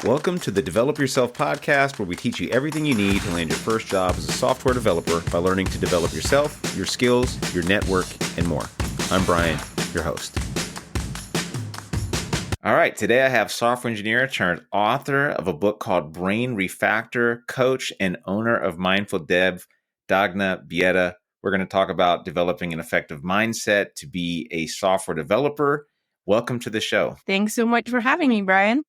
Welcome to the Develop Yourself podcast, where we teach you everything you need to land your first job as a software developer by learning to develop yourself, your skills, your network, and more. I'm Brian, your host. All right, today I have software engineer turned author of a book called Brain Refactor, coach and owner of Mindful Dev, Dagna Bieda. We're going to talk about developing an effective mindset to be a software developer. Welcome to the show. Thanks so much for having me, Brian.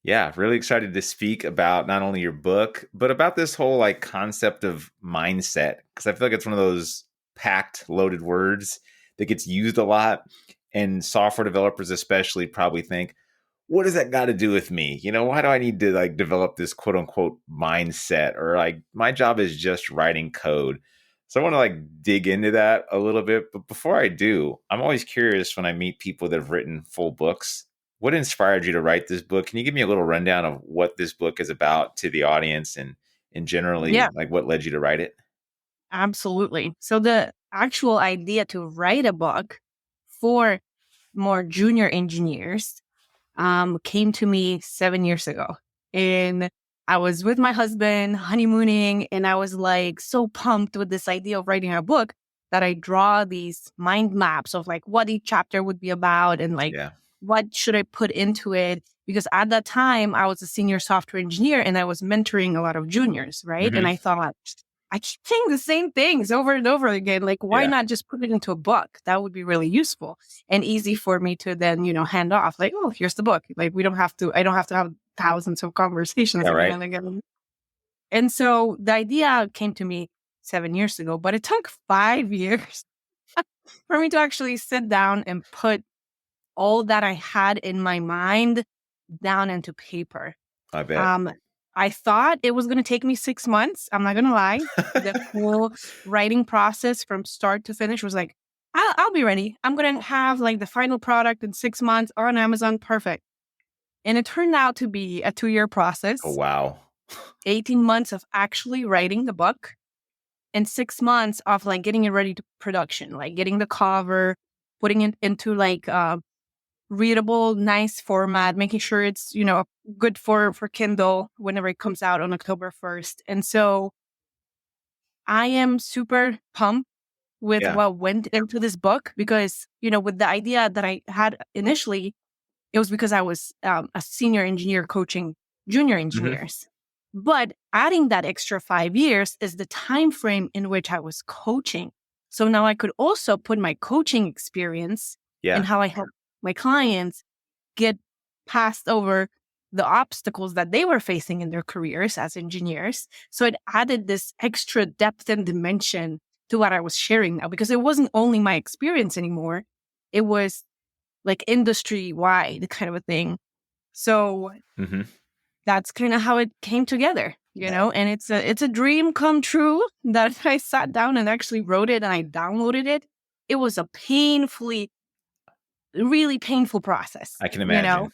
Yeah, really excited to speak about not only your book, but about this whole concept of mindset, because I feel like it's one of those packed, loaded words that gets used a lot. And software developers especially probably think, what does that got to do with me? Why do I need to develop this quote unquote mindset? Or my job is just writing code. So I want to dig into that a little bit. But before I do, I'm always curious when I meet people that have written full books. What inspired you to write this book? Can you give me a little rundown of what this book is about to the audience and generally what led you to write it? Absolutely. So the actual idea to write a book for more junior engineers came to me 7 years ago. And I was with my husband honeymooning, and I was so pumped with this idea of writing a book that I draw these mind maps of what each chapter would be about and what should I put into it? Because at that time I was a senior software engineer and I was mentoring a lot of juniors, right? Mm-hmm. And I thought, I keep saying the same things over and over again. Why not just put it into a book? That would be really useful and easy for me to then, hand off. Oh, here's the book. I don't have to have thousands of conversations again and again. And so the idea came to me 7 years ago, but it took 5 years for me to actually sit down and put all that I had in my mind down into paper. I bet. I thought it was going to take me 6 months. I'm not going to lie. The whole writing process from start to finish was I'll be ready. I'm going to have the final product in 6 months or on Amazon. Perfect. And it turned out to be a 2-year process. Oh, wow. 18 months of actually writing the book and 6 months of getting it ready to production, getting the cover, putting it into readable, nice format, making sure it's, good for Kindle whenever it comes out on October 1st. And so I am super pumped with what went into this book because, with the idea that I had initially, it was because I was a senior engineer coaching junior engineers. Mm-hmm. But adding that extra 5 years is the time frame in which I was coaching. So now I could also put my coaching experience and how I help my clients get past over the obstacles that they were facing in their careers as engineers. So it added this extra depth and dimension to what I was sharing now, because it wasn't only my experience anymore. It was industry-wide kind of a thing. So that's kind of how it came together, and it's a dream come true that I sat down and actually wrote it and I downloaded it. It was a really painful process. I can imagine.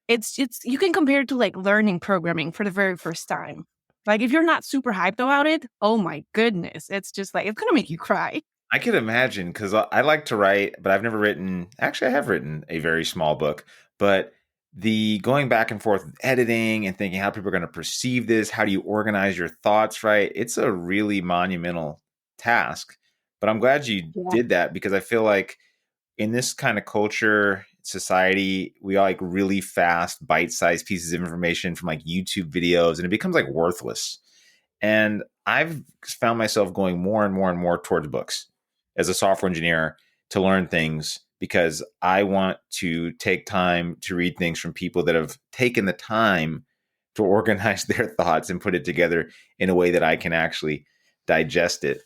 It's you can compare it to learning programming for the very first time. If you're not super hyped about it, oh my goodness, it's just it's gonna make you cry. I could imagine, because I like to write, but I've never written. Actually, I have written a very small book, but the going back and forth with editing and thinking how people are going to perceive this, how do you organize your thoughts, right? It's a really monumental task. But I'm glad you did that, because I feel like in this kind of culture, society, we like really fast, bite-sized pieces of information from YouTube videos, and it becomes worthless. And I've found myself going more and more and more towards books as a software engineer to learn things, because I want to take time to read things from people that have taken the time to organize their thoughts and put it together in a way that I can actually digest it.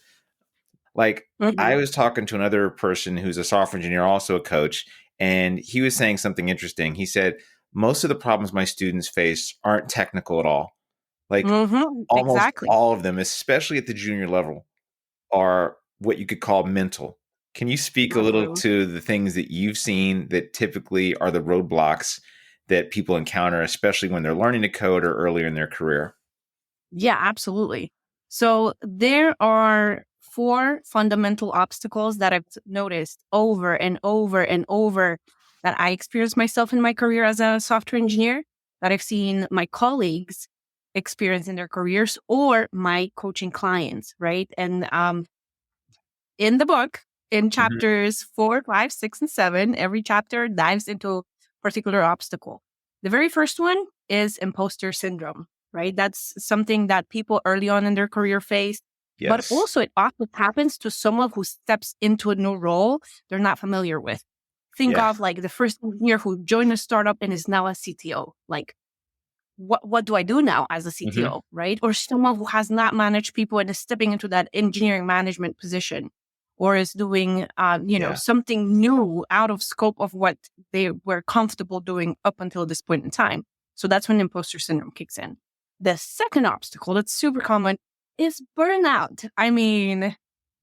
I was talking to another person who's a software engineer, also a coach, and he was saying something interesting. He said, most of the problems my students face aren't technical at all. Almost all of them, especially at the junior level, are what you could call mental. Can you speak a little to the things that you've seen that typically are the roadblocks that people encounter, especially when they're learning to code or earlier in their career? Yeah, absolutely. So there are 4 fundamental obstacles that I've noticed over and over and over that I experienced myself in my career as a software engineer. that I've seen my colleagues experience in their careers or my coaching clients, right? And in the book, in Mhm. chapters 4, 5, 6, and 7, every chapter dives into a particular obstacle. The very first one is imposter syndrome, right? That's something that people early on in their career face, but Yes. also it often happens to someone who steps into a new role they're not familiar with. Think Yeah. of like the first engineer who joined a startup and is now a CTO. Like, what do I do now as a Hmm. CTO, right? Or someone who has not managed people and is stepping into that engineering management position, or is doing, Yeah. something new out of scope of what they were comfortable doing up until this point in time. So that's when imposter syndrome kicks in. The second obstacle that's super common is burnout. I mean,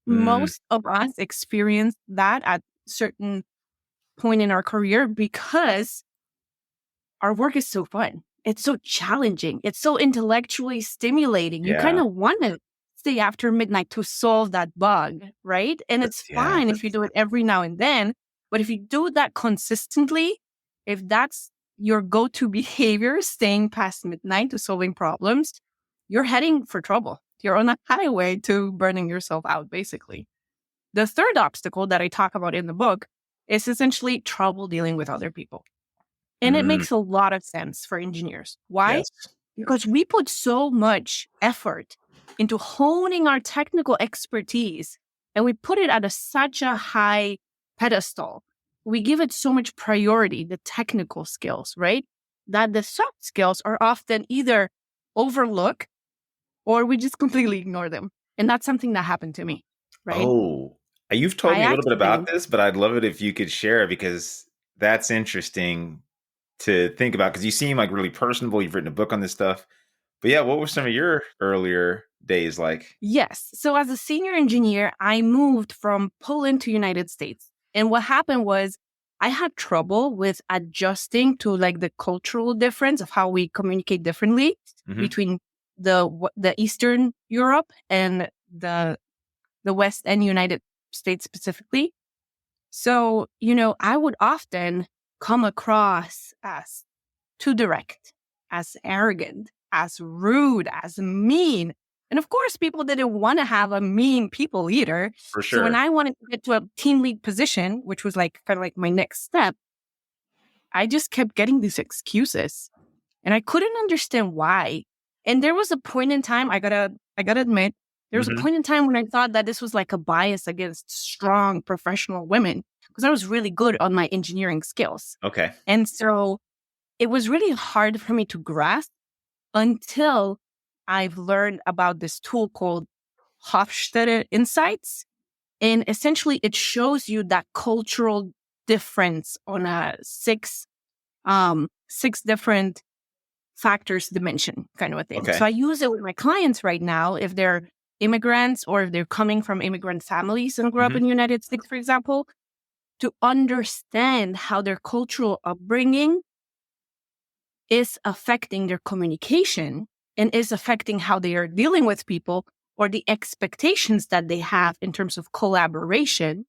Mm, most of us experience that at certain point in our career because our work is so fun. It's so challenging. It's so intellectually stimulating. You kind yeah. of want to stay after midnight to solve that bug, right? And it's Yeah. fine if you do it every now and then. But if you do that consistently, if that's your go to behavior, staying past midnight to solving problems, you're heading for trouble. You're on a highway to burning yourself out, basically. The third obstacle that I talk about in the book is essentially trouble dealing with other people. And it Mm, makes a lot of sense for engineers. Why? yes. Because we put so much effort into honing our technical expertise and we put it at such a high pedestal. We give it so much priority, the technical skills, right? That the soft skills are often either overlooked or we just completely ignore them. And that's something that happened to me, right? Oh, you've told I me a little bit about actually, this, but I'd love it if you could share because that's interesting to think about because you seem like really personable. You've written a book on this stuff. But yeah, what were some of your earlier days like? yes. So as a senior engineer, I moved from Poland to United States. And what happened was I had trouble with adjusting to like the cultural difference of how we communicate differently Hmm. between the Eastern Europe and the West and United States specifically. So, I would often come across as too direct, as arrogant, as rude, as mean. And of course, people didn't want to have a mean people leader. For So when sure. I wanted to get to a team lead position, which was like kind of like my next step, I just kept getting these excuses and I couldn't understand why. And there was a point in time, I gotta admit, there was a Hmm. point in time when I thought that this was like a bias against strong professional women because I was really good on my engineering skills. Okay. And so it was really hard for me to grasp until I've learned about this tool called Hofstede Insights. And essentially, it shows you that cultural difference on a six different factors dimension kind of a thing. Okay. So I use it with my clients right now if they're immigrants or if they're coming from immigrant families and grew up Hmm. in the United States, for example, to understand how their cultural upbringing is affecting their communication and is affecting how they are dealing with people or the expectations that they have in terms of collaboration.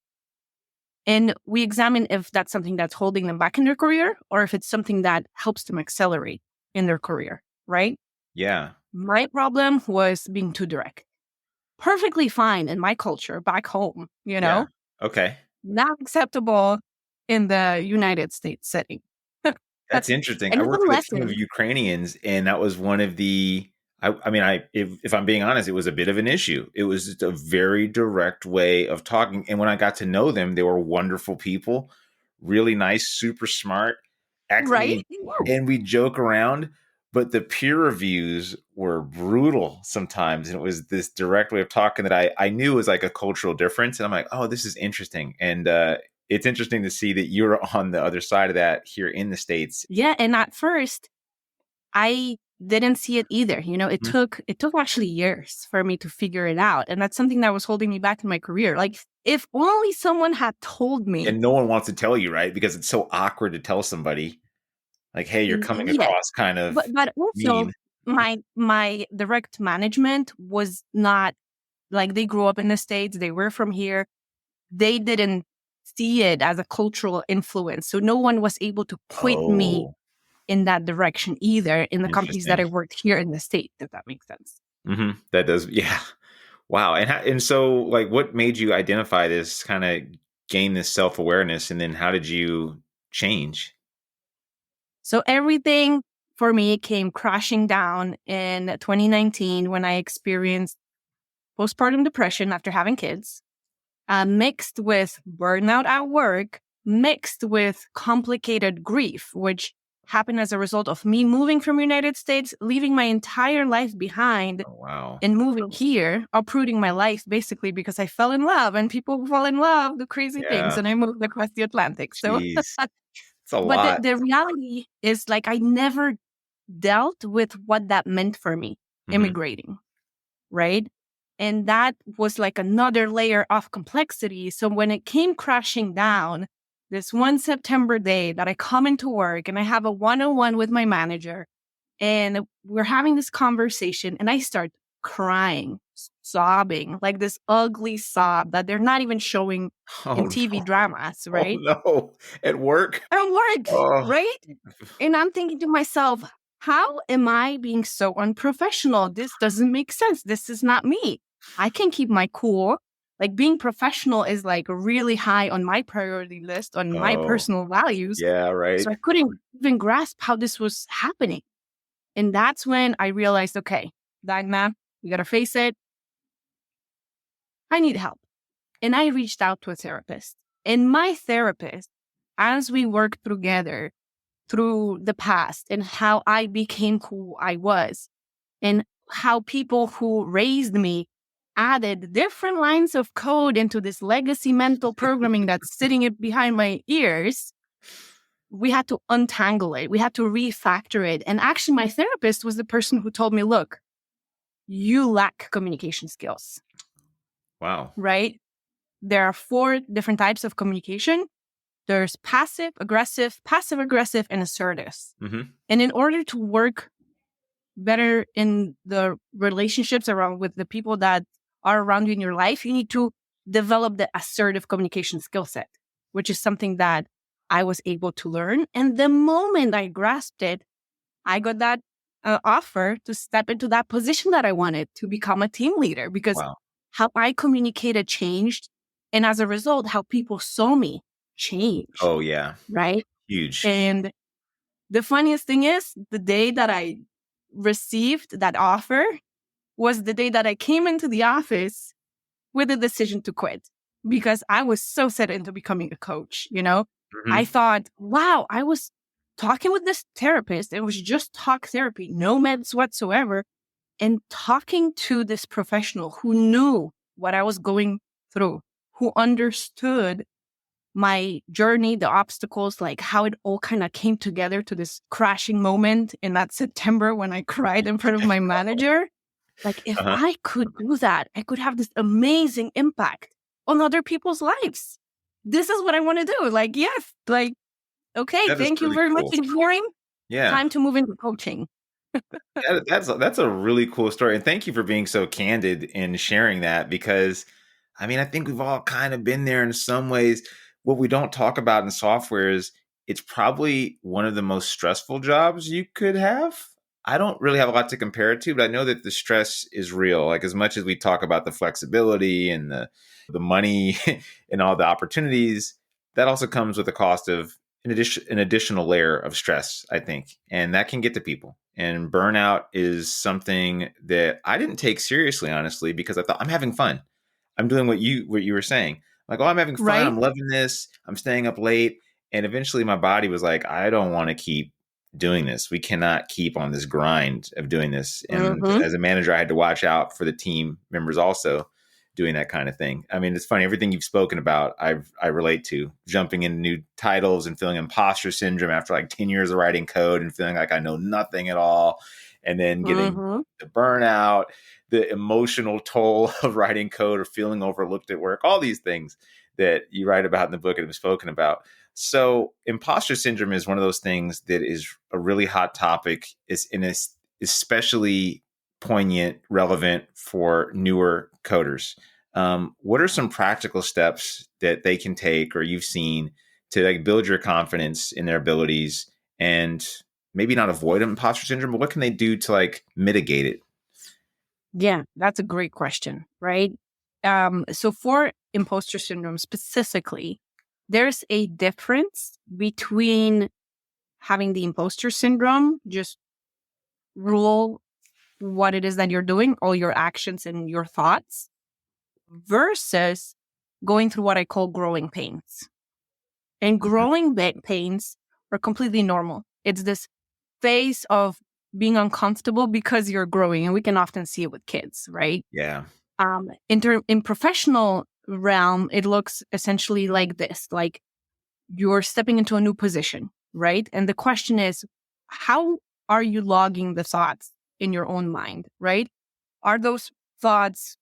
And we examine if that's something that's holding them back in their career or if it's something that helps them accelerate in their career, right? Yeah. My problem was being too direct. Perfectly fine in my culture back home, Yeah. Okay. not acceptable in the United States setting. That's interesting. And I it's worked a with a team of lesson, Ukrainians, and that was one of the. I mean, if I'm being honest, it was a bit of an issue. It was just a very direct way of talking, and when I got to know them, they were wonderful people, really nice, super smart. I right? mean, and we joke around, but the peer reviews were brutal sometimes, and it was this direct way of talking that I knew was like a cultural difference, and I'm like, oh, this is interesting, and it's interesting to see that you're on the other side of that here in the States. Yeah, and at first I didn't see it either. Mhm. It took actually years for me to figure it out. And that's something that was holding me back in my career. Like if only someone had told me, And no one wants to tell you, right? Because it's so awkward to tell somebody, like, "Hey, you're coming yeah, across kind of but also mean." my direct management was not like they grew up in the States, they were from here. They didn't see it as a cultural influence. So no one was able to point me Oh. in that direction either in the companies that Interesting. I worked here in the States, if that makes sense. That does. Yeah. Wow. And so like, what made you identify this, kind of gain this self-awareness, and then how did you change? So everything for me came crashing down in 2019 when I experienced postpartum depression after having kids, mixed with burnout at work, mixed with complicated grief, which happened as a result of me moving from United States, leaving my entire life behind Oh, wow. and moving here, uprooting my life basically because I fell in love, and people who fall in love do crazy things, Yeah. and I moved across the Atlantic. So, Jeez. It's a but lot. the reality is like I never dealt with what that meant for me Hmm. immigrating, right? And that was like another layer of complexity. So when it came crashing down, this one September day that I come into work and I have a one-on-one with my manager, and we're having this conversation, and I start crying, sobbing, like this ugly sob that they're not even showing in Oh, TV no. dramas, Oh, right? no. At work? At work, Oh, right? And I'm thinking to myself, how am I being so unprofessional? This doesn't make sense. This is not me. I can keep my cool. Like being professional is like really high on my priority list, on my oh, personal values. yeah, So right. I couldn't even grasp how this was happening. And that's when I realized, okay, Dagna, you got to face it. I need help. And I reached out to a therapist. And my therapist, as we worked together through the past and how I became who I was, and how people who raised me added different lines of code into this legacy mental programming that's sitting behind my ears, we had to untangle it. We had to refactor it. And actually, my therapist was the person who told me, look, you lack communication skills, Wow. right? There are 4 different types of communication. There's passive aggressive, and assertive. Hmm. And in order to work better in the relationships around with the people that are around you in your life, you need to develop the assertive communication skill set, which is something that I was able to learn. And the moment I grasped it, I got that offer to step into that position that I wanted to become a team leader, because Wow. how I communicated changed. And as a result, how people saw me changed, Oh, yeah. right? Huge. And the funniest thing is, the day that I received that offer was the day that I came into the office with a decision to quit, because I was so set into becoming a coach. I Hmm. thought, wow, I was talking with this therapist. It was just talk therapy, no meds whatsoever. And talking to this professional who knew what I was going through, who understood my journey, the obstacles, like how it all kind of came together to this crashing moment in that September when I cried in front of my manager. Like, if Uh-huh. I could do that, I could have this amazing impact on other people's lives. This is what I want to do. Like, yes, like, okay, That is thank you really very much cool. for hearing. Yeah. Time to move into coaching. That's a really cool story, and thank you for being so candid and sharing that, because I mean, I think we've all kind of been there in some ways. What we don't talk about in software is it's probably one of the most stressful jobs you could have. I don't really have a lot to compare it to, but I know that the stress is real. Like, as much as we talk about the flexibility and the money and all the opportunities, that also comes with the cost of an additional layer of stress, I think, and that can get to people. And burnout is something that I didn't take seriously, honestly, because I thought I'm having fun. I'm doing what you were saying. Like, oh, I'm having fun. Right? I'm loving this. I'm staying up late. And eventually my body was like, I don't want to keep doing this. We cannot keep on this grind of doing this. And Mm-hmm. as a manager, I had to watch out for the team members also doing that kind of thing. I mean, it's funny. Everything you've spoken about, I relate to. Jumping into new titles and feeling imposter syndrome after like 10 years of writing code and feeling like I know nothing at all. And then getting Mm-hmm. the burnout, the emotional toll of writing code or feeling overlooked at work, all these things that you write about in the book and have spoken about. So imposter syndrome is one of those things that is a really hot topic. It's especially poignant, relevant for newer coders. What are some practical steps that they can take or you've seen to like build your confidence in their abilities and maybe not avoid imposter syndrome, but what can they do to like mitigate it? Yeah, that's a great question, right? So for imposter syndrome specifically, there's a difference between having the imposter syndrome, just rule what it is that you're doing, all your actions and your thoughts, versus going through what I call growing pains. And growing pains are completely normal. It's this phase of being uncomfortable because you're growing, and we can often see it with kids, right? Yeah. In professional realm, it looks essentially like this: like you're stepping into a new position, right? And the question is, how are you logging the thoughts in your own mind, right? Are those thoughts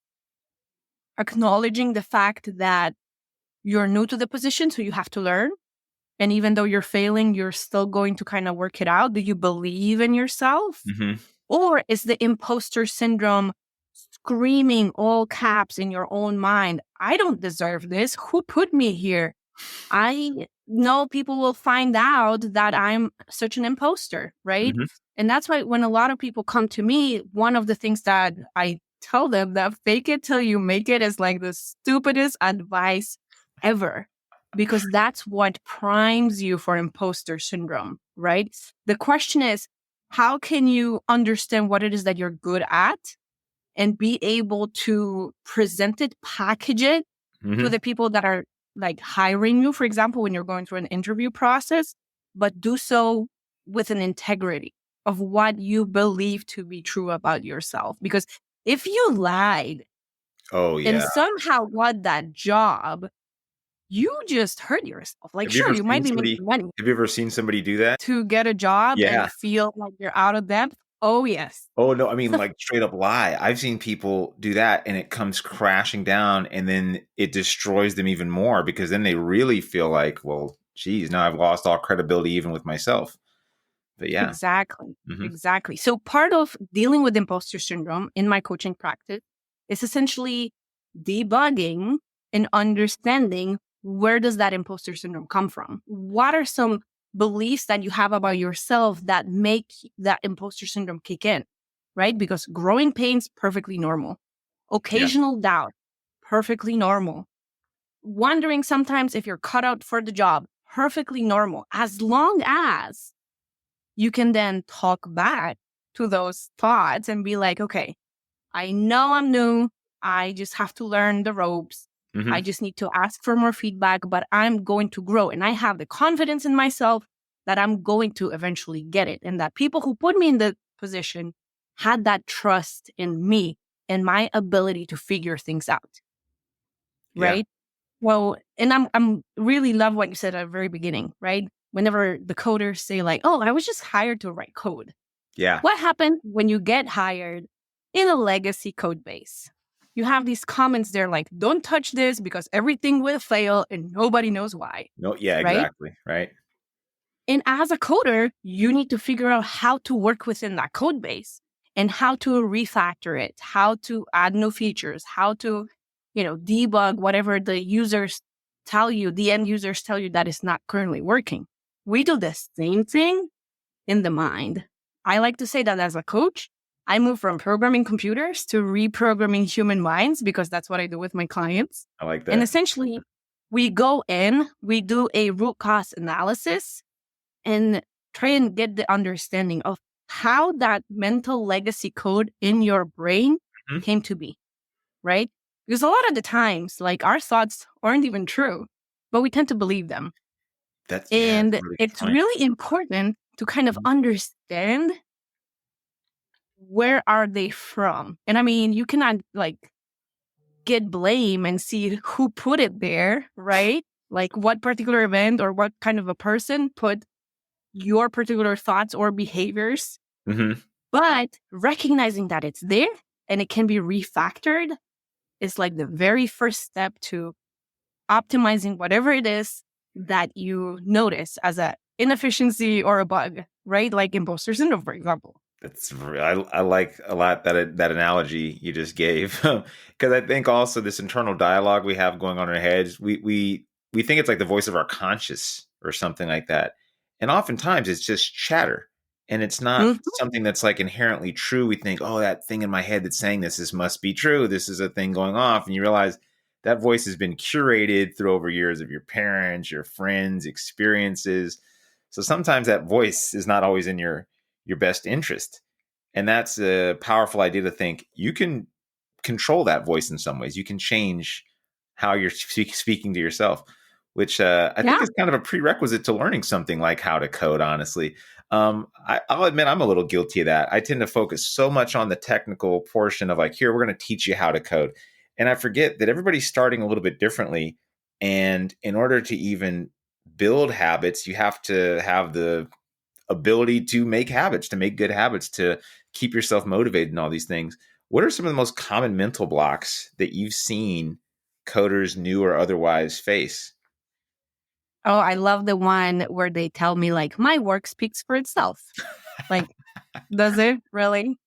acknowledging the fact that you're new to the position, so you have to learn? And even though you're failing, you're still going to kind of work it out. Do you believe in yourself? Mm-hmm. Or is the imposter syndrome screaming all caps in your own mind? I don't deserve this. Who put me here? I know people will find out that I'm such an imposter, right? Mm-hmm. And that's why when a lot of people come to me, one of the things that I tell them, that fake it till you make it is like the stupidest advice ever, because that's what primes you for imposter syndrome, right? The question is, how can you understand what it is that you're good at and be able to present it, package it to Mm-hmm. the people that are like hiring you, for example, when you're going through an interview process, but do so with an integrity of what you believe to be true about yourself. Because if you lied Oh and yeah. somehow got that job, you just hurt yourself. Like, Have you sure, ever you might seen be making somebody? money Have you ever seen somebody do that? to get a job Yeah. and feel like you're out of depth. Oh, yes. Oh no, I mean like straight up lie. I've seen people do that and it comes crashing down and then it destroys them even more because then they really feel like, well, geez, now I've lost all credibility even with myself. But yeah. Exactly. Hmm. Exactly. So part of dealing with imposter syndrome in my coaching practice is essentially debugging and understanding, where does that imposter syndrome come from? What are some beliefs that you have about yourself that make that imposter syndrome kick in, right? Because growing pains, perfectly normal. Yeah. Occasional doubt, perfectly normal. Wondering sometimes if you're cut out for the job, perfectly normal. As long as you can then talk back to those thoughts and be like, okay, I know I'm new. I just have to learn the ropes. Hmm. I just need to ask for more feedback, but I'm going to grow. And I have the confidence in myself that I'm going to eventually get it. And that people who put me in the position had that trust in me and my ability to figure things out. Yeah. Right. Well, and I'm really love what you said at the very beginning, right? Whenever the coders say like, oh, I was just hired to write code. Yeah. What happened when you get hired in a legacy code base? You have these comments there like, don't touch this because everything will fail and nobody knows why, No, yeah, right? exactly. Right. And as a coder, you need to figure out how to work within that code base and how to refactor it, how to add new features, how to, debug whatever the users tell you, the end users tell you that is not currently working. We do the same thing in the mind. I like to say that as a coach, I move from programming computers to reprogramming human minds because that's what I do with my clients. I like And that. essentially, we go in, we do a root cause analysis and try and get the understanding of how that mental legacy code in your brain Mhm. came to be, right? Because a lot of the times, like our thoughts aren't even true, but we tend to believe them. That's a And really good it's point. really important to kind of Mhm. understand, where are they from? And I mean, you cannot like get blame and see who put it there, right? Like what particular event or what kind of a person put your particular thoughts or behaviors, Mhm. but recognizing that it's there and it can be refactored is like the very first step to optimizing whatever it is that you notice as a inefficiency or a bug, right? Like imposter syndrome, for example. I like a lot that analogy you just gave because I think also this internal dialogue we have going on in our heads, we think it's like the voice of our conscious or something like that, and oftentimes it's just chatter. And it's not Mhm. something that's like inherently true. We think, oh, that thing in my head that's saying this must be true. This is a thing going off. And you realize that voice has been curated through over years of your parents, your friends, experiences. So sometimes that voice is not always in your best interest. And that's a powerful idea to think you can control that voice in some ways. You can change how you're speaking to yourself, which I think Yeah. is kind of a prerequisite to learning something like how to code, honestly. I'll admit I'm a little guilty of that. I tend to focus so much on the technical portion of like, here, we're going to teach you how to code. And I forget that everybody's starting a little bit differently. And in order to even build habits, you have to have the ability to make habits, to make good habits, to keep yourself motivated and all these things. What are some of the most common mental blocks that you've seen coders, new or otherwise, face? Oh, I love the one where they tell me like my work speaks for itself. Like, does it really?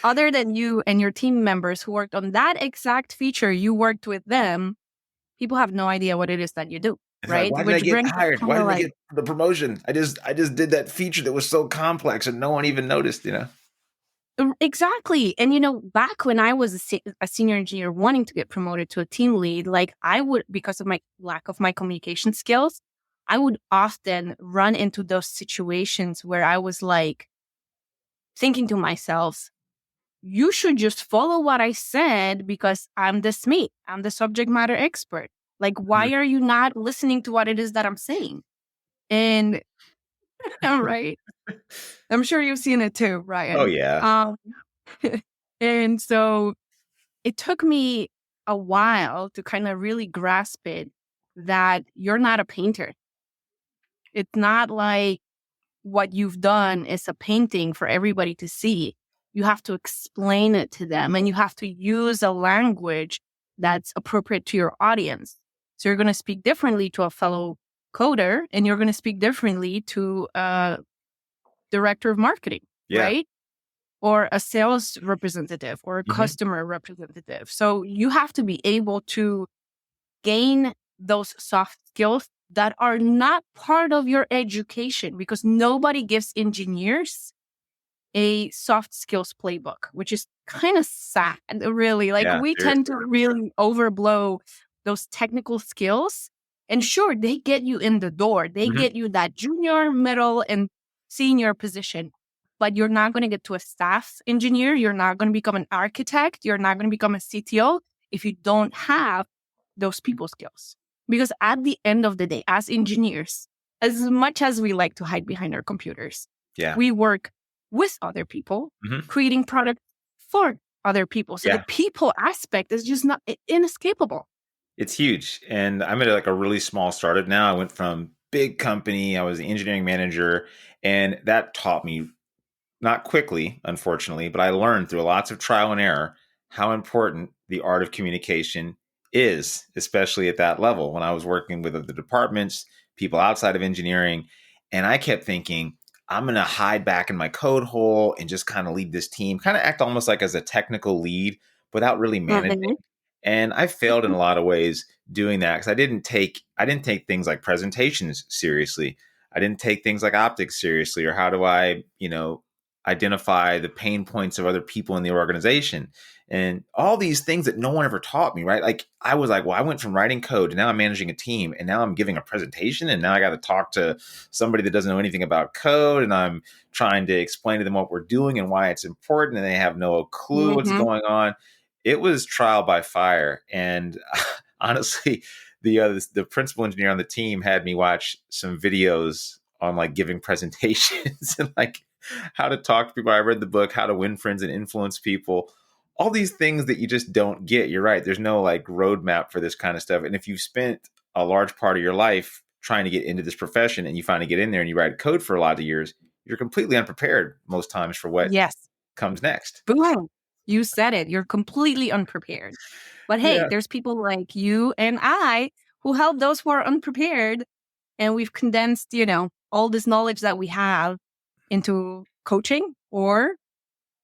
Other than you and your team members who worked on that exact feature, you worked with them, people have no idea what it is that you do, It's like, right? why did I Which get brings us hired? kind Why of did I like, get the promotion? I just did that feature that was so complex and no one even noticed. Exactly. And, back when I was a senior engineer wanting to get promoted to a team lead, like I would, because of my lack of my communication skills, I would often run into those situations where I was like thinking to myself, you should just follow what I said because I'm the SME. I'm the subject matter expert. Like, Mhm. why are you not listening to what it is that I'm saying? And I'm right. I'm sure you've seen it too, Oh, Ryan. yeah. Um, and so it took me a while to kind of really grasp it that you're not a painter. It's not like what you've done is a painting for everybody to see. You have to explain it to them and you have to use a language that's appropriate to your audience. So you're going to speak differently to a fellow coder and you're going to speak differently to a director of marketing, Yeah. right? Or a sales representative or a Mhm. customer representative. So you have to be able to gain those soft skills that are not part of your education because nobody gives engineers a soft skills playbook, which is kind of sad, really. Like Yeah, we tend to seriously. really overblow those technical skills. And sure, they get you in the door. They Mhm. get you that junior, middle, and senior position. But you're not going to get to a staff engineer. You're not going to become an architect. You're not going to become a CTO if you don't have those people skills. Because at the end of the day, as engineers, as much as we like to hide behind our computers, Yeah. we work with other people, Mhm. creating products for other people. So the Yeah. people aspect is just not inescapable. It's huge. And I'm at like a really small startup now. I went from big company, I was the engineering manager, and that taught me, not quickly, unfortunately, but I learned through lots of trial and error how important the art of communication is, especially at that level when I was working with the departments, people outside of engineering. And I kept thinking, I'm going to hide back in my code hole and just kind of lead this team, kind of act almost like as a technical lead without really managing. Mhm. And I failed in a lot of ways doing that because I didn't take things like presentations seriously. I didn't take things like optics seriously, or how do I identify the pain points of other people in the organization, and all these things that no one ever taught me, right? Like I was like, well, I went from writing code to now I'm managing a team, and now I'm giving a presentation, and now I got to talk to somebody that doesn't know anything about code, and I'm trying to explain to them what we're doing and why it's important, and they have no clue what's Mhm. going on. It was trial by fire, and honestly, the principal engineer on the team had me watch some videos on like giving presentations and like how to talk to people. I read the book How to Win Friends and Influence People. All these things that you just don't get. You're right. There's no like roadmap for this kind of stuff. And if you've spent a large part of your life trying to get into this profession and you finally get in there and you write code for a lot of years, you're completely unprepared most times for what Yes. comes next. Boom. You said it. You're completely unprepared. But hey, Yeah. there's people like you and I who help those who are unprepared. And we've condensed, all this knowledge that we have into coaching or,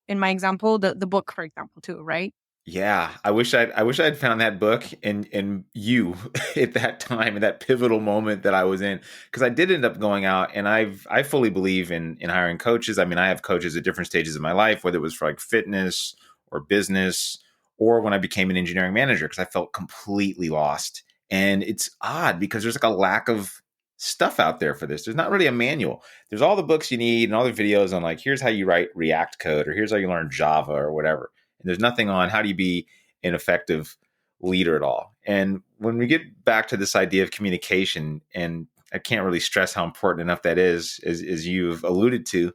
in my example, the book, for example, too, right? Yeah, I wish I'd found that book and you at that time, at that pivotal moment that I was in, because I did end up going out, and I fully believe in hiring coaches. I mean, I have coaches at different stages of my life, whether it was for like fitness or business, or when I became an engineering manager, because I felt completely lost. And it's odd because there's like a lack of stuff out there for this. There's not really a manual. There's all the books you need and all the videos on like, here's how you write React code, or here's how you learn Java or whatever, and there's nothing on how do you be an effective leader at all. And when we get back to this idea of communication, and I can't really stress how important enough that is, as you've alluded to,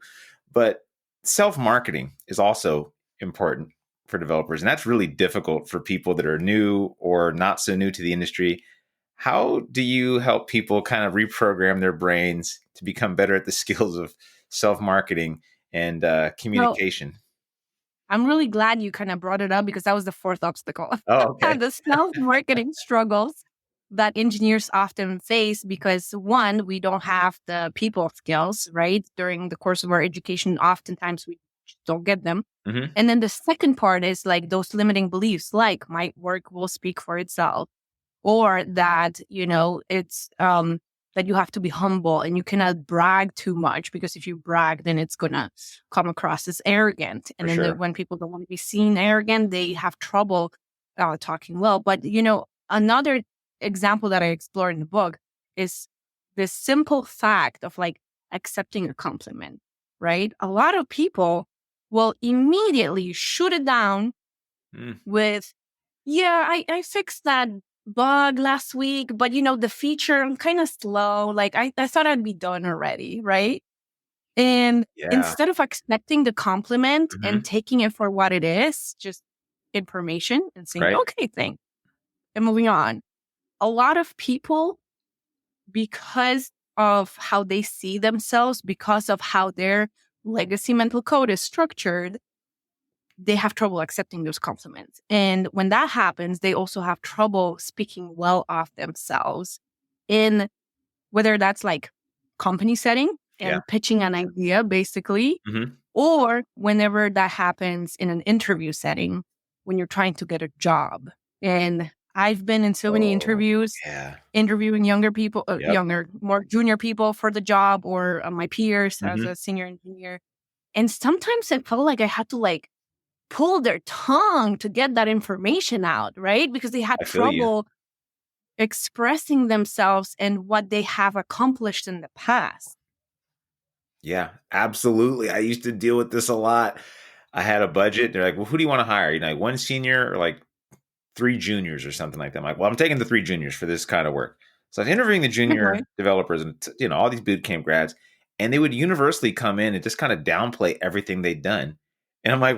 but self-marketing is also important for developers. And that's really difficult for people that are new or not so new to the industry. How do you help people kind of reprogram their brains to become better at the skills of self-marketing and So communication? I'm really glad you kind of brought it up because that was the fourth obstacle. Oh, okay. The self-marketing struggles that engineers often face because one, we don't have the people skills, right? During the course of our education, oftentimes we just don't get them. Hmm. And then the second part is like those limiting beliefs, like my work will speak for itself, or that, it's that you have to be humble and you cannot brag too much because if you brag, then it's gonna come across as arrogant. For And then sure. when people don't want to be seen arrogant, they have trouble talking well. But another example that I explore in the book is this simple fact of like accepting a compliment, right? A lot of people will immediately shoot it down Mm, with, yeah, I fixed that bug last week, but the feature, I'm kind of slow. Like I thought I'd be done already, right? And yeah. instead of accepting the compliment and Hmm. taking it for what it is, just information and saying, Right. okay, thanks, and moving on. A lot of people, because of how they see themselves, because of how their legacy mental code is structured, they have trouble accepting those compliments. And when that happens, they also have trouble speaking well of themselves in whether that's like company setting Yeah. and pitching an idea, basically, Hmm. or whenever that happens in an interview setting when you're trying to get a job. And I've been in so many Oh, interviews yeah. interviewing younger people, Yep. more junior people for the job or my peers as Hmm. a senior engineer. And sometimes it felt like I had to like pull their tongue to get that information out, right? Because they had I feel you. trouble expressing themselves and what they have accomplished in the past. Yeah, absolutely. I used to deal with this a lot. I had a budget. They're like, well, who do you want to hire? Like one senior or like three juniors or something like that. I'm like, well, I'm taking the three juniors for this kind of work. So I was interviewing the Right. junior developers and all these boot camp grads, and they would universally come in and just kind of downplay everything they'd done. And I'm like,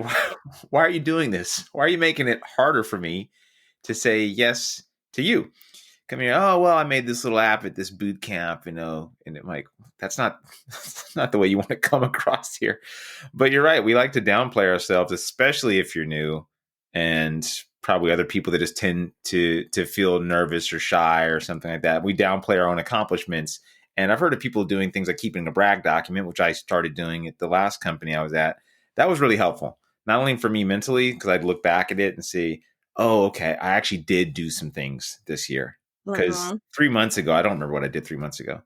why are you doing this? Why are you making it harder for me to say yes to you? Come here. Oh, well, I made this little app at this boot camp, and I'm like, that's not that's not the way you want to come across here. But you're right. We like to downplay ourselves, especially if you're new, and probably other people that just tend to feel nervous or shy or something like that. We downplay our own accomplishments. And I've heard of people doing things like keeping a brag document, which I started doing at the last company I was at. That was really helpful, not only for me mentally, because I'd look back at it and see, oh, okay, I actually did do some things this year. Because Uh-huh. 3 months ago, I don't remember what I did 3 months ago,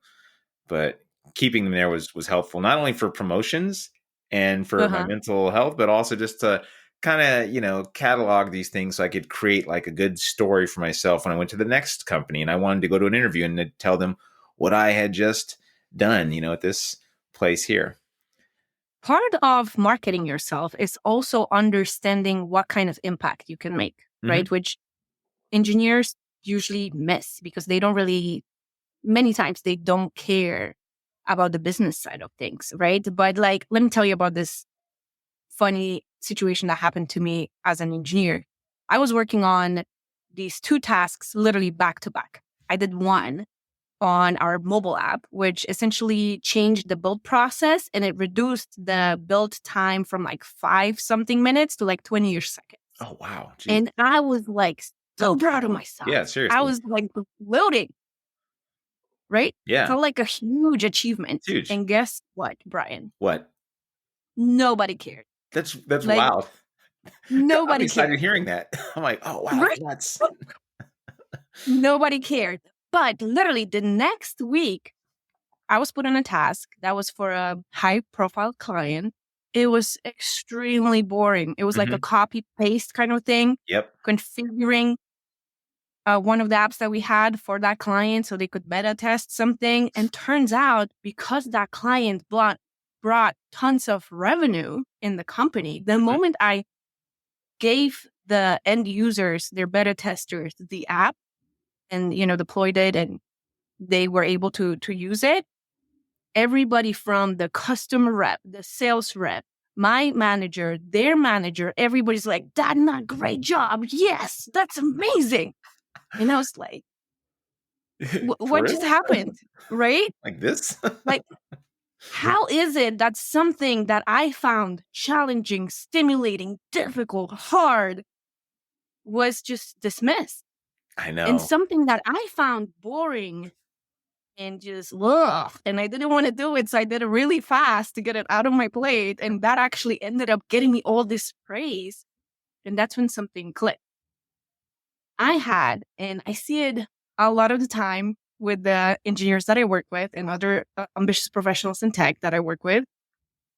but keeping them there was helpful, not only for promotions and for my Uh-huh. mental health, but also just to kind of catalog these things so I could create like a good story for myself when I went to the next company and I wanted to go to an interview and tell them what I had just done, at this place here. Part of marketing yourself is also understanding what kind of impact you can make, Hmm. right? Which engineers usually miss because they don't really, many times, they don't care about the business side of things, right? But like, let me tell you about this funny situation that happened to me as an engineer. I was working on these two tasks literally back to back. I did one on our mobile app, which essentially changed the build process and it reduced the build time from like 5 something minutes to like 20 or seconds. Oh, wow. Geez. And I was like so proud of Yeah, myself. I seriously. was like loading, right? Yeah, Felt like a huge it's achievement. huge. And guess what, Brian? What? Nobody cared. That's Like wild. I'm Nobody excited cared, hearing that. I'm like, oh wow, right? that's Nobody cared. But literally the next week, I was put on a task that was for a high profile client. It was extremely boring. It was like a Mhm. copy paste kind of thing, Yep. configuring one of the apps that we had for that client so they could beta test something. And turns out because that client brought tons of revenue in the company, the Mhm. moment I gave the end users, their beta testers, the app and, deployed it and they were able to use it, everybody from the customer rep, the sales rep, my manager, their manager, everybody's like, Dagna, great job. Yes, that's amazing. And I was like, For what just real? happened? Right? Like this? Like, how is it that something that I found challenging, stimulating, difficult, hard was just dismissed? I And know. something that I found boring and just, ugh, and I didn't want to do it. So I did it really fast to get it out of my plate. And that actually ended up getting me all this praise. And that's when something clicked. I had, and I see it a lot of the time with the engineers that I work with and other ambitious professionals in tech that I work with,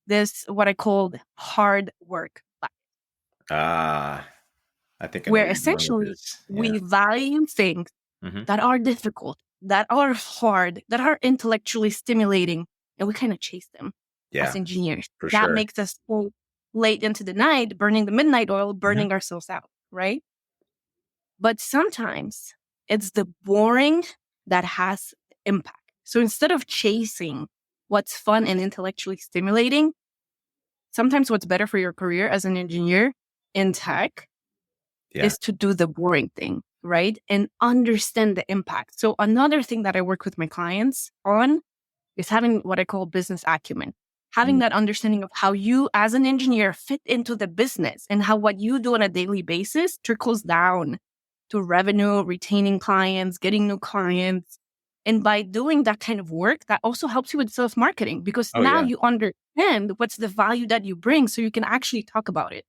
this what I called hard work, Ah, I think I know where where you're going with essentially this. Yeah. we value things Mhm. that are difficult, that are hard, that are intellectually stimulating, and we kind of chase them as Yeah, engineers. for That sure. makes us go late into the night, burning the midnight oil, Mhm. burning ourselves out, right? But sometimes it's the boring that has impact. So instead of chasing what's fun and intellectually stimulating, sometimes what's better for your career as an engineer in tech Yeah. is to do the boring thing, right? And understand the impact. So another thing that I work with my clients on is having what I call business acumen, having Mm. that understanding of how you as an engineer fit into the business and how what you do on a daily basis trickles down to revenue, retaining clients, getting new clients. And by doing that kind of work, that also helps you with self marketing because Oh, now yeah. you understand what's the value that you bring so you can actually talk about it.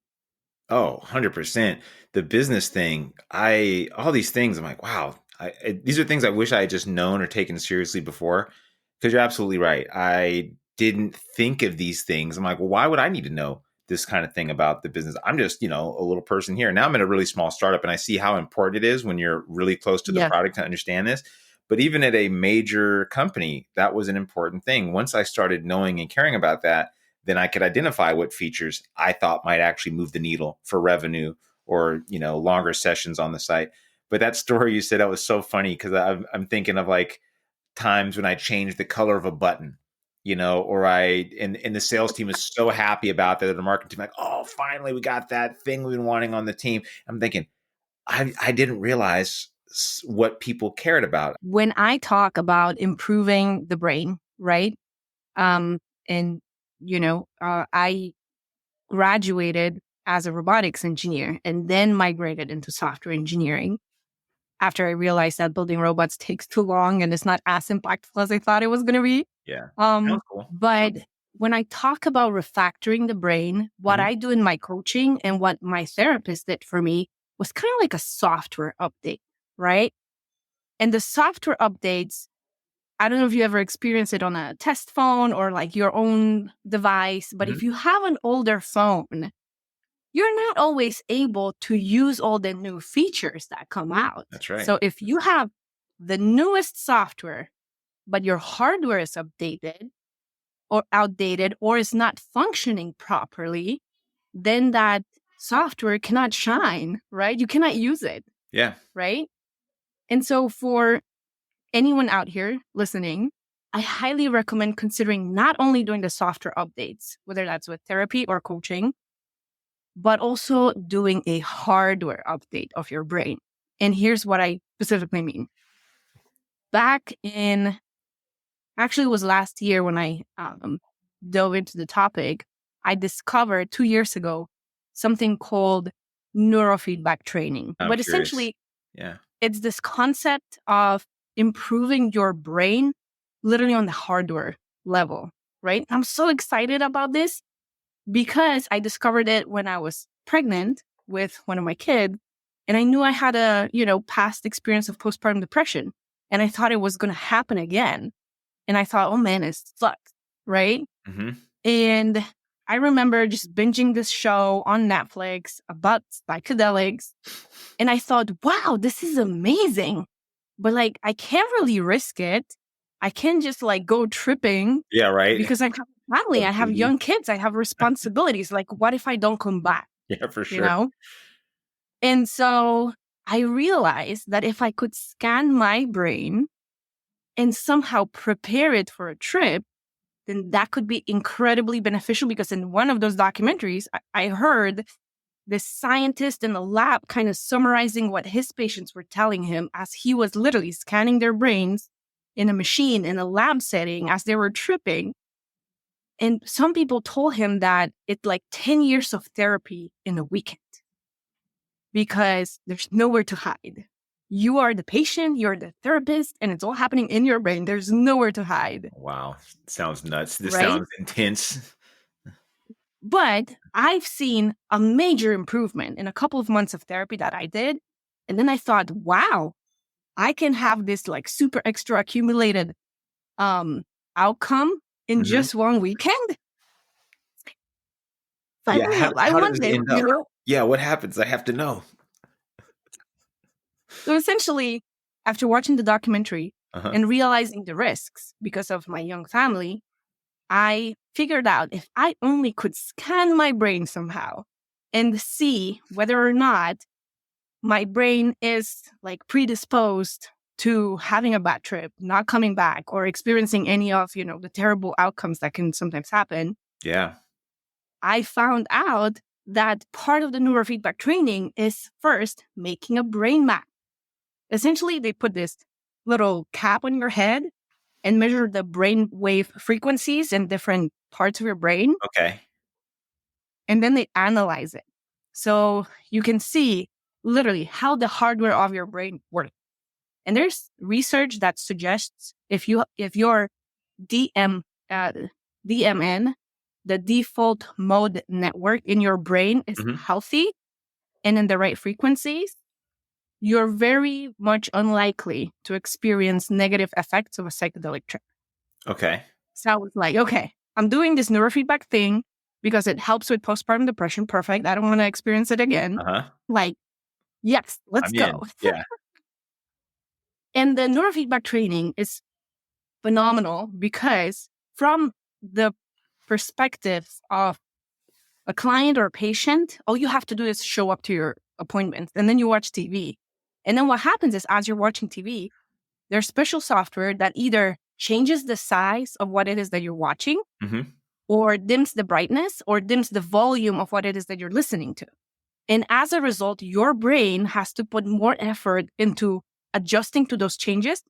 Oh, 100%. The business thing, all these things, I'm like, wow, these are things I wish I had just known or taken seriously before. Because you're absolutely right. I didn't think of these things. I'm like, well, why would I need to know this kind of thing about the business? I'm just, a little person here. Now I'm in a really small startup and I see how important it is when you're really close to the Yeah. product to understand this. But even at a major company, that was an important thing. Once I started knowing and caring about that, then I could identify what features I thought might actually move the needle for revenue or, longer sessions on the site. But that story you said, that was so funny because I'm thinking of like times when I changed the color of a button, or and the sales team is so happy about that. The marketing team, like, oh, finally we got that thing we've been wanting on the team. I'm thinking, I didn't realize what people cared about. When I talk about improving the brain, right? Um, and, I graduated as a robotics engineer and then migrated into software engineering after I realized that building robots takes too long and it's not as impactful as I thought it was going to be. Yeah. Sounds Um, cool. but when I talk about refactoring the brain, what Mhm. I do in my coaching and what my therapist did for me was kind of like a software update, right? And the software updates, I don't know if you ever experienced it on a test phone or like your own device, but if Mhm. you have an older phone, you're not always able to use all the new features that come out. That's right. So if you have the newest software, but your hardware is updated or outdated or is not functioning properly, then that software cannot shine, right? You cannot use it, Yeah. right? And so for anyone out here listening, I highly recommend considering not only doing the software updates, whether that's with therapy or coaching, but also doing a hardware update of your brain. And here's what I specifically mean. Back in, actually, it was last year when I dove into the topic, I discovered 2 years ago something called neurofeedback training. I'm But curious. essentially, Yeah. it's this concept of improving your brain literally on the hardware level, right? I'm so excited about this because I discovered it when I was pregnant with one of my kids. And I knew I had a, past experience of postpartum depression. And I thought it was going to happen again. And I thought, oh man, it sucks. Right. Mm-hmm. And I remember just binging this show on Netflix about psychedelics. And I thought, wow, this is amazing. But like, I can't really risk it. I can't just like go tripping. Yeah, right. Because I have a family, I have young kids, I have responsibilities. Like, what if I don't come back? Yeah, for sure. And so I realized that if I could scan my brain and somehow prepare it for a trip, then that could be incredibly beneficial, because in one of those documentaries, I heard this scientist in the lab kind of summarizing what his patients were telling him as he was literally scanning their brains in a machine in a lab setting as they were tripping. And some people told him that it's like 10 years of therapy in a weekend, because there's nowhere to hide. You are the patient, you're the therapist, and it's all happening in your brain. There's nowhere to hide. Wow. Sounds nuts. This right? sounds intense. But I've seen a major improvement in a couple of months of therapy that I did. And then I thought, wow, I can have this like super extra accumulated outcome in just one weekend. Yeah, I how does want it it, end up? Yeah, what happens? I have to know. So essentially, after watching the documentary and realizing the risks because of my young family, I figured out if I only could scan my brain somehow and see whether or not my brain is like predisposed to having a bad trip, not coming back, or experiencing any of, the terrible outcomes that can sometimes happen. Yeah. I found out that part of the neurofeedback training is first making a brain map. Essentially, they put this little cap on your head and measure the brain wave frequencies in different parts of your brain. Okay. And then they analyze it. So you can see literally how the hardware of your brain works. And there's research that suggests if your DMN, the default mode network in your brain, is healthy and in the right frequencies, you're very much unlikely to experience negative effects of a psychedelic trip. Okay. So I was like, okay, I'm doing this neurofeedback thing because it helps with postpartum depression. Perfect. I don't want to experience it again. Like, yes, let's go. Yeah. And the neurofeedback training is phenomenal because from the perspective of a client or a patient, all you have to do is show up to your appointments and then you watch TV. And then what happens is as you're watching TV, there's special software that either changes the size of what it is that you're watching or dims the brightness or dims the volume of what it is that you're listening to. And as a result, your brain has to put more effort into adjusting to those changes.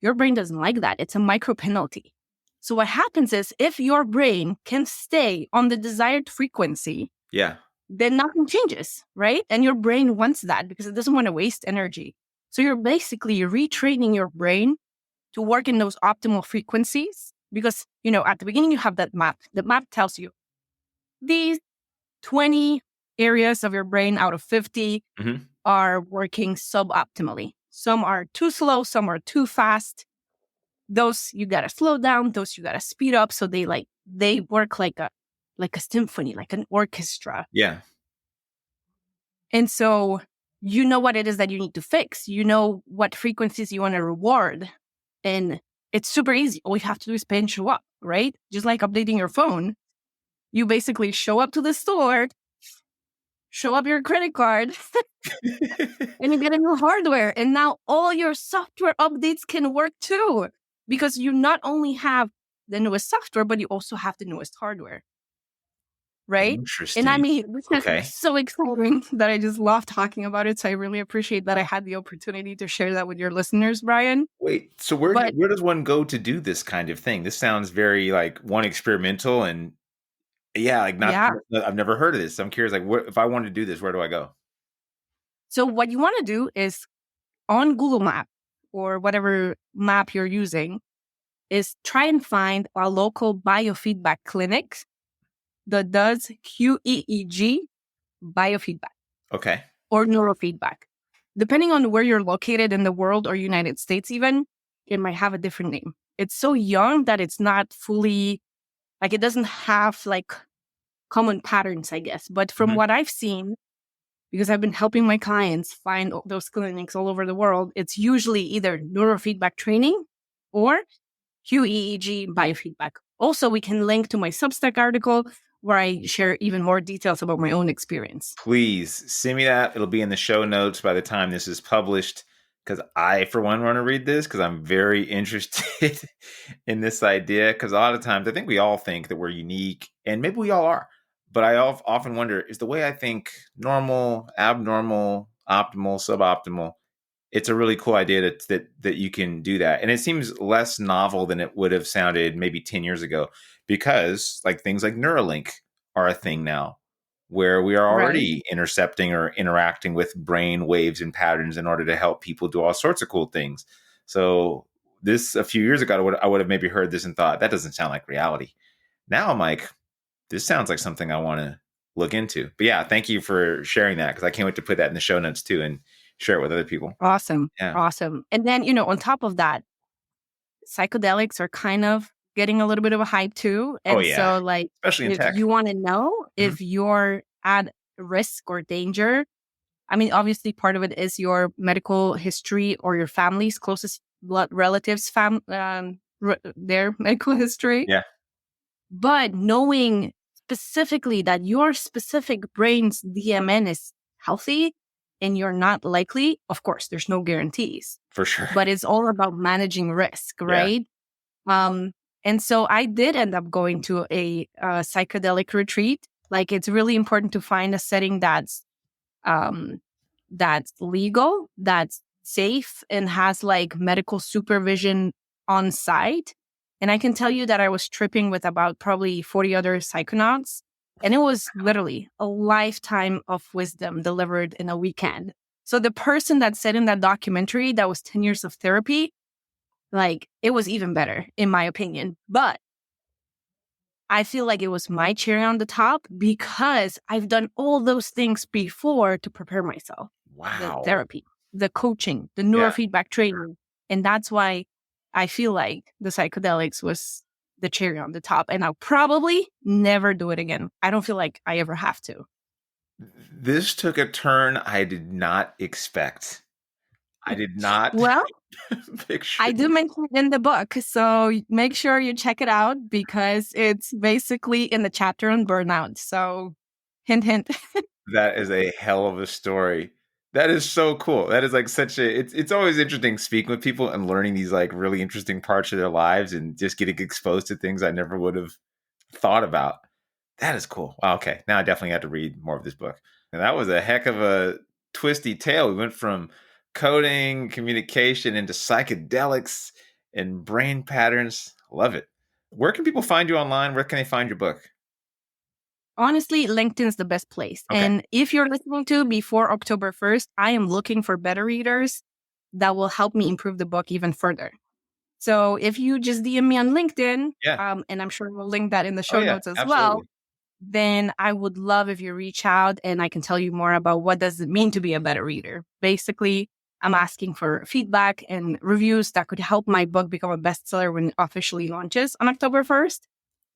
Your brain doesn't like that. It's a micro penalty. So what happens is if your brain can stay on the desired frequency, then nothing changes, right? And your brain wants that because it doesn't want to waste energy. So you're basically retraining your brain to work in those optimal frequencies because, at the beginning you have that map. The map tells you these 20 areas of your brain out of 50 are working suboptimally. Some are too slow, some are too fast. Those you gotta slow down, those you gotta speed up. So they work like a symphony, like an orchestra. Yeah. And so you know what it is that you need to fix. You know what frequencies you want to reward. And it's super easy. All you have to do is pay and show up, right? Just like updating your phone. You basically show up to the store, show up your credit card, and you get a new hardware. And now all your software updates can work too. Because you not only have the newest software, but you also have the newest hardware. Right? Interesting. And I mean, this is so exciting that I just love talking about it. So I really appreciate that I had the opportunity to share that with your listeners, Brian. Wait, so where does one go to do this kind of thing? This sounds very experimental and I've never heard of this. I'm curious, if I wanted to do this, where do I go? So what you want to do is on Google Map or whatever map you're using is try and find a local biofeedback clinic the does QEEG biofeedback Okay. or neurofeedback. Depending on where you're located in the world or United States even, it might have a different name. It's so young that it's not fully, like it doesn't have like common patterns, I guess. But from what I've seen, because I've been helping my clients find those clinics all over the world, it's usually either neurofeedback training or QEEG biofeedback. Also, we can link to my Substack article where I share even more details about my own experience. Please send me that. It'll be in the show notes by the time this is published, because I, for one, want to read this because I'm very interested in this idea. Because a lot of times I think we all think that we're unique, and maybe we all are. But I often wonder, is the way I think normal, abnormal, optimal, suboptimal? It's a really cool idea that you can do that. And it seems less novel than it would have sounded maybe 10 years ago, because like things like Neuralink are a thing now, where we are already intercepting or interacting with brain waves and patterns in order to help people do all sorts of cool things. So this, a few years ago, I would have maybe heard this and thought, that doesn't sound like reality. Now I'm like, this sounds like something I want to look into. But yeah, thank you for sharing that, because I can't wait to put that in the show notes too and share it with other people. Awesome. Yeah. Awesome. And then, on top of that, psychedelics are kind of getting a little bit of a hype too. And so like, especially in if tech. you want to know if you're at risk or danger, I mean, obviously part of it is your medical history or your family's closest blood relatives, their medical history. Yeah. But knowing specifically that your specific brain's DMN is healthy and you're not likely, of course, there's no guarantees. For sure. But it's all about managing risk, right? Yeah. And so I did end up going to a psychedelic retreat. Like, it's really important to find a setting that's legal, that's safe, and has like medical supervision on site. And I can tell you that I was tripping with about probably 40 other psychonauts. And it was literally a lifetime of wisdom delivered in a weekend. So the person that said in that documentary that was 10 years of therapy, like, it was even better, in my opinion. But I feel like it was my cherry on the top because I've done all those things before to prepare myself. Wow. The therapy, the coaching, the neurofeedback training. And that's why I feel like the psychedelics was the cherry on the top. And I'll probably never do it again. I don't feel like I ever have to. This took a turn I did not expect. I did not picture. I do mention it in the book, so make sure you check it out because it's basically in the chapter on burnout. So hint, hint. That is a hell of a story. That is so cool. That is like such a, it's always interesting speaking with people and learning these like really interesting parts of their lives and just getting exposed to things I never would have thought about. That is cool. Wow, okay. Now I definitely have to read more of this book. And that was a heck of a twisty tale. We went from coding, communication into psychedelics and brain patterns. Love it. Where can people find you online? Where can they find your book? Honestly, LinkedIn's the best place. Okay. And if you're listening to before October 1st, I am looking for beta readers that will help me improve the book even further. So if you just DM me on LinkedIn, and I'm sure we'll link that in the show notes as well, then I would love if you reach out and I can tell you more about what does it mean to be a beta reader. Basically, I'm asking for feedback and reviews that could help my book become a bestseller when it officially launches on October 1st.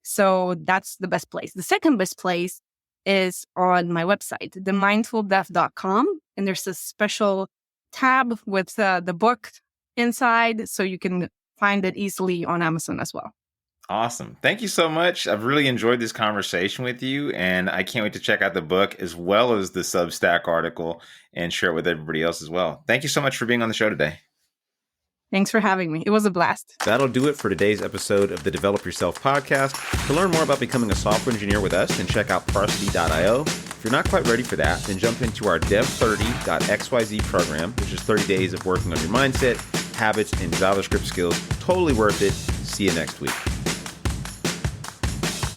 So that's the best place. The second best place is on my website, themindfuldev.com. And there's a special tab with the book inside, so you can find it easily on Amazon as well. Awesome. Thank you so much. I've really enjoyed this conversation with you, and I can't wait to check out the book as well as the Substack article and share it with everybody else as well. Thank you so much for being on the show today. Thanks for having me. It was a blast. That'll do it for today's episode of the Develop Yourself podcast. To learn more about becoming a software engineer with us, then check out Parsity.io. If you're not quite ready for that, then jump into our Dev30.xyz program, which is 30 days of working on your mindset, habits, and JavaScript skills. Totally worth it. See you next week.